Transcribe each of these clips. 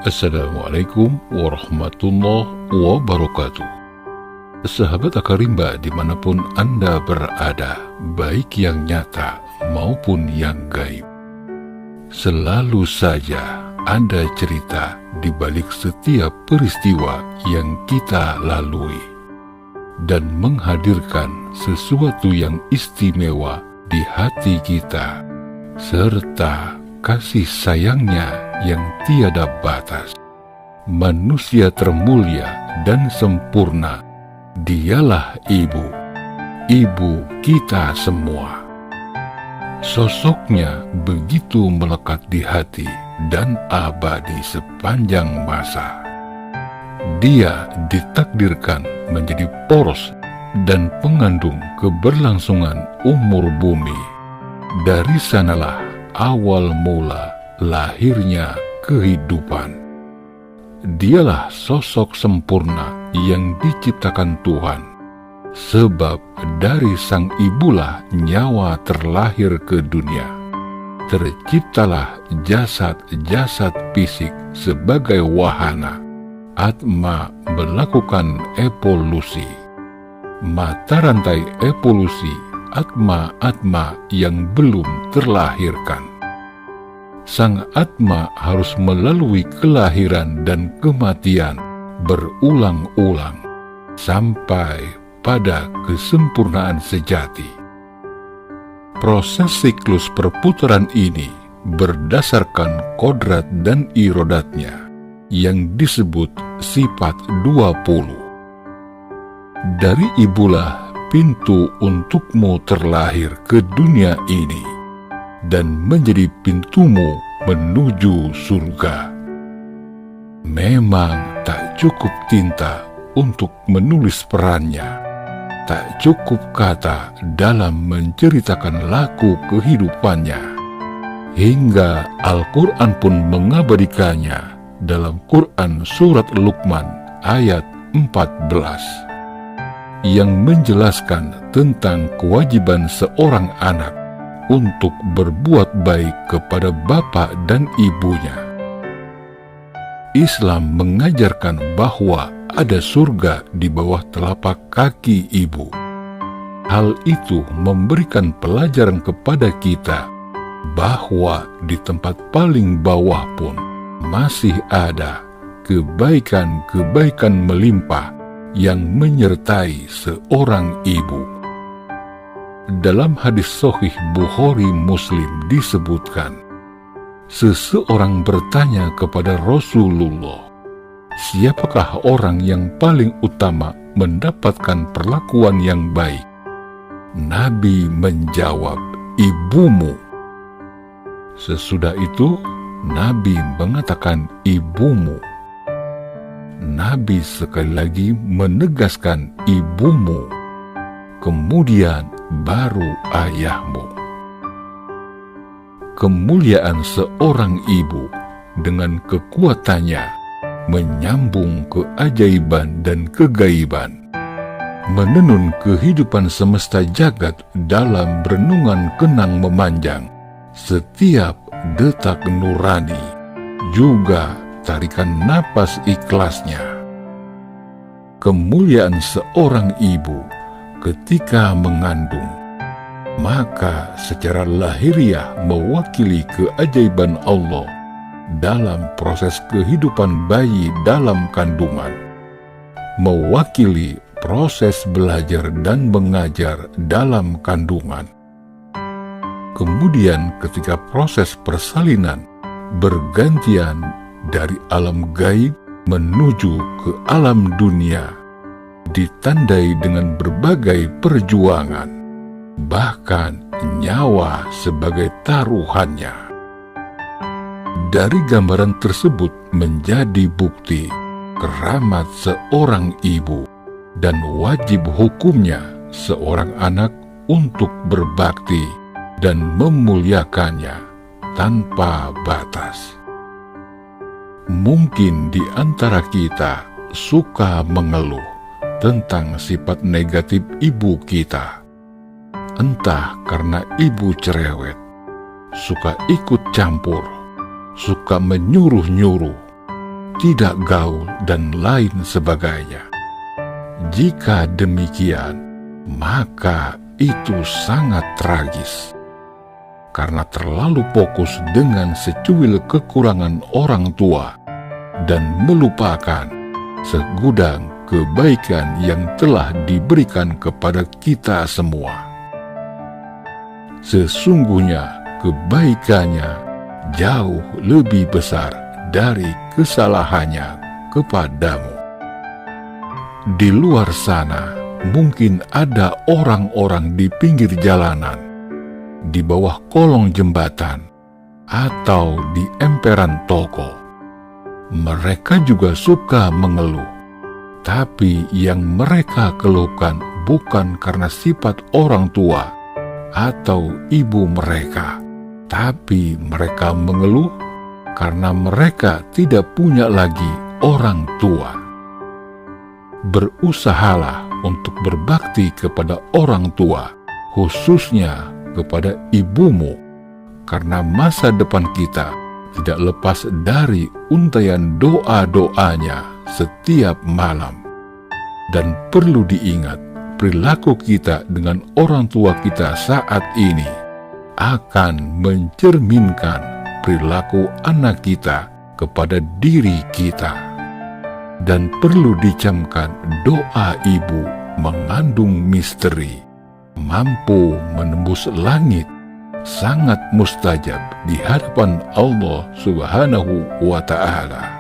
Assalamualaikum warahmatullahi wabarakatuh. Sahabat Akarimba dimanapun Anda berada, baik yang nyata maupun yang gaib, selalu saja ada cerita di balik setiap peristiwa yang kita lalui dan menghadirkan sesuatu yang istimewa di hati kita, serta kasih sayangnya yang tiada batas. Manusia termulia dan sempurna, dialah ibu kita semua. Sosoknya begitu melekat di hati dan abadi sepanjang masa. Dia ditakdirkan menjadi poros dan pengandung keberlangsungan umur bumi. Dari sanalah awal mula lahirnya kehidupan. Dialah sosok sempurna yang diciptakan Tuhan, sebab dari sang ibulah nyawa terlahir ke dunia. Terciptalah jasad-jasad fisik sebagai wahana. Atma melakukan evolusi. Mata rantai evolusi atma-atma yang belum terlahirkan. Sang Atma harus melalui kelahiran dan kematian berulang-ulang sampai pada kesempurnaan sejati. Proses siklus perputaran ini berdasarkan kodrat dan irodatnya yang disebut sifat 20. Dari ibulah pintu untukmu terlahir ke dunia ini dan menjadi pintumu menuju surga. Memang tak cukup tinta untuk menulis perannya, tak cukup kata dalam menceritakan laku kehidupannya, hingga Al-Quran pun mengabadikannya dalam Quran Surat Luqman ayat 14 yang menjelaskan tentang kewajiban seorang anak untuk berbuat baik kepada bapak dan ibunya. Islam mengajarkan bahwa ada surga di bawah telapak kaki ibu. Hal itu memberikan pelajaran kepada kita bahwa di tempat paling bawah pun masih ada kebaikan-kebaikan melimpah yang menyertai seorang ibu. Dalam hadis sahih Bukhari Muslim disebutkan, seseorang bertanya kepada Rasulullah, siapakah orang yang paling utama mendapatkan perlakuan yang baik? Nabi menjawab, ibumu. Sesudah itu, Nabi mengatakan ibumu. Nabi sekali lagi menegaskan ibumu. Kemudian baru ayahmu. Kemuliaan seorang ibu dengan kekuatannya menyambung keajaiban dan kegaiban, menenun kehidupan semesta jagat dalam renungan kenang memanjang setiap detak nurani, juga tarikan napas ikhlasnya. Kemuliaan seorang ibu ketika mengandung, maka secara lahiriah mewakili keajaiban Allah dalam proses kehidupan bayi dalam kandungan, mewakili proses belajar dan mengajar dalam kandungan. Kemudian ketika proses persalinan bergantian dari alam gaib menuju ke alam dunia, ditandai dengan berbagai perjuangan, bahkan nyawa sebagai taruhannya. Dari gambaran tersebut menjadi bukti keramat seorang ibu dan wajib hukumnya seorang anak untuk berbakti dan memuliakannya tanpa batas. Mungkin di antara kita suka mengeluh tentang sifat negatif ibu kita. Entah karena ibu cerewet, suka ikut campur, suka menyuruh-nyuruh, tidak gaul, dan lain sebagainya. Jika demikian, maka itu sangat tragis. Karena terlalu fokus dengan secuil kekurangan orang tua dan melupakan segudang kebaikan yang telah diberikan kepada kita semua. Sesungguhnya kebaikannya jauh lebih besar dari kesalahannya kepadamu. Di luar sana mungkin ada orang-orang di pinggir jalanan, di bawah kolong jembatan, atau di emperan toko. Mereka juga suka mengeluh, tapi yang mereka keluhkan bukan karena sifat orang tua atau ibu mereka, tapi mereka mengeluh karena mereka tidak punya lagi orang tua. Berusahalah untuk berbakti kepada orang tua, khususnya kepada ibumu, karena masa depan kita tidak lepas dari untaian doa-doanya setiap malam. Dan perlu diingat, perilaku kita dengan orang tua kita saat ini akan mencerminkan perilaku anak kita kepada diri kita. Dan perlu dicamkan, doa ibu mengandung misteri, mampu menembus langit, sangat mustajab di hadapan Allah Subhanahu wa Ta'ala.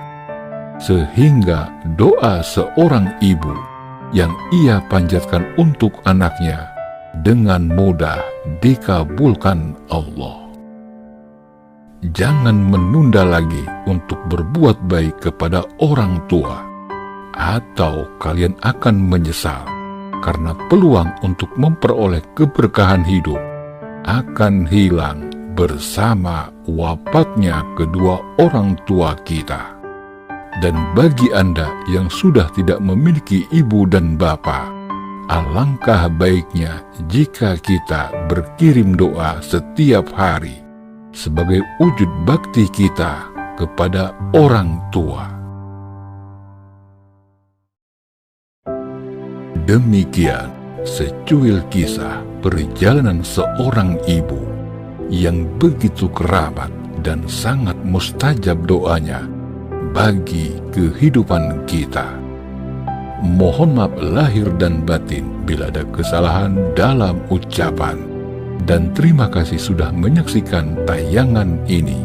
Sehingga doa seorang ibu yang ia panjatkan untuk anaknya dengan mudah dikabulkan Allah. Jangan menunda lagi untuk berbuat baik kepada orang tua, atau kalian akan menyesal, karena peluang untuk memperoleh keberkahan hidup akan hilang bersama wafatnya kedua orang tua kita. Dan bagi Anda yang sudah tidak memiliki ibu dan bapa, alangkah baiknya jika kita berkirim doa setiap hari sebagai wujud bakti kita kepada orang tua. Demikian secuil kisah perjalanan seorang ibu yang begitu keramat dan sangat mustajab doanya bagi kehidupan kita. Mohon maaf lahir dan batin bila ada kesalahan dalam ucapan, dan terima kasih sudah menyaksikan tayangan ini.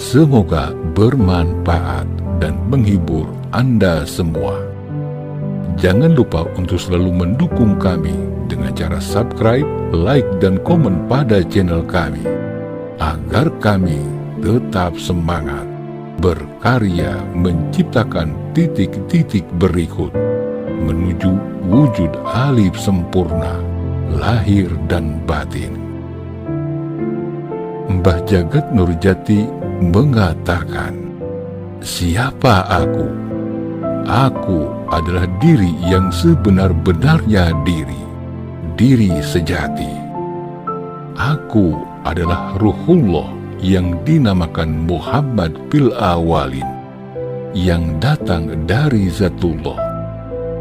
Semoga bermanfaat dan menghibur Anda semua. Jangan lupa untuk selalu mendukung kami dengan cara subscribe, like, dan komen pada channel kami, agar kami tetap semangat berkarya menciptakan titik-titik berikut menuju wujud alif sempurna, lahir dan batin. Mbah Jagat Nurjati mengatakan, "Siapa aku? Aku adalah diri yang sebenar-benarnya diri sejati. Aku adalah Ruhullah yang dinamakan Muhammad fil awalin, yang datang dari Zatullah,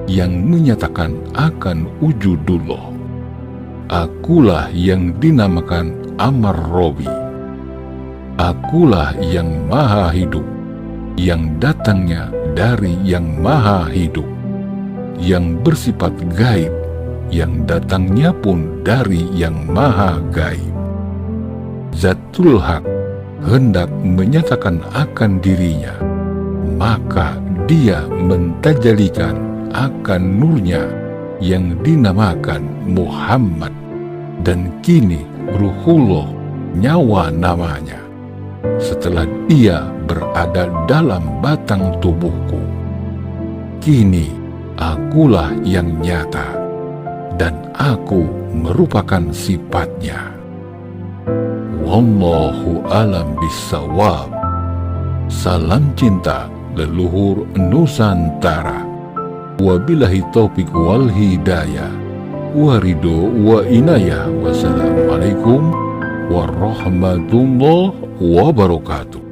yang menyatakan akan wujudullah. Akulah yang dinamakan Amar Robi. Akulah yang maha hidup, yang datangnya dari yang maha hidup, yang bersifat gaib, yang datangnya pun dari yang maha gaib. Zatul Haq hendak menyatakan akan dirinya, maka dia mentajalikan akan nurnya yang dinamakan Muhammad, dan kini Ruhullah nyawa namanya, setelah dia berada dalam batang tubuhku. Kini akulah yang nyata, dan aku merupakan sifatnya. Wallahu alam bisawab. Salam cinta leluhur Nusantara. Wabillahi taufiq wal hidayah, warido wa inayah. Wassalamualaikum warahmatullahi wabarakatuh.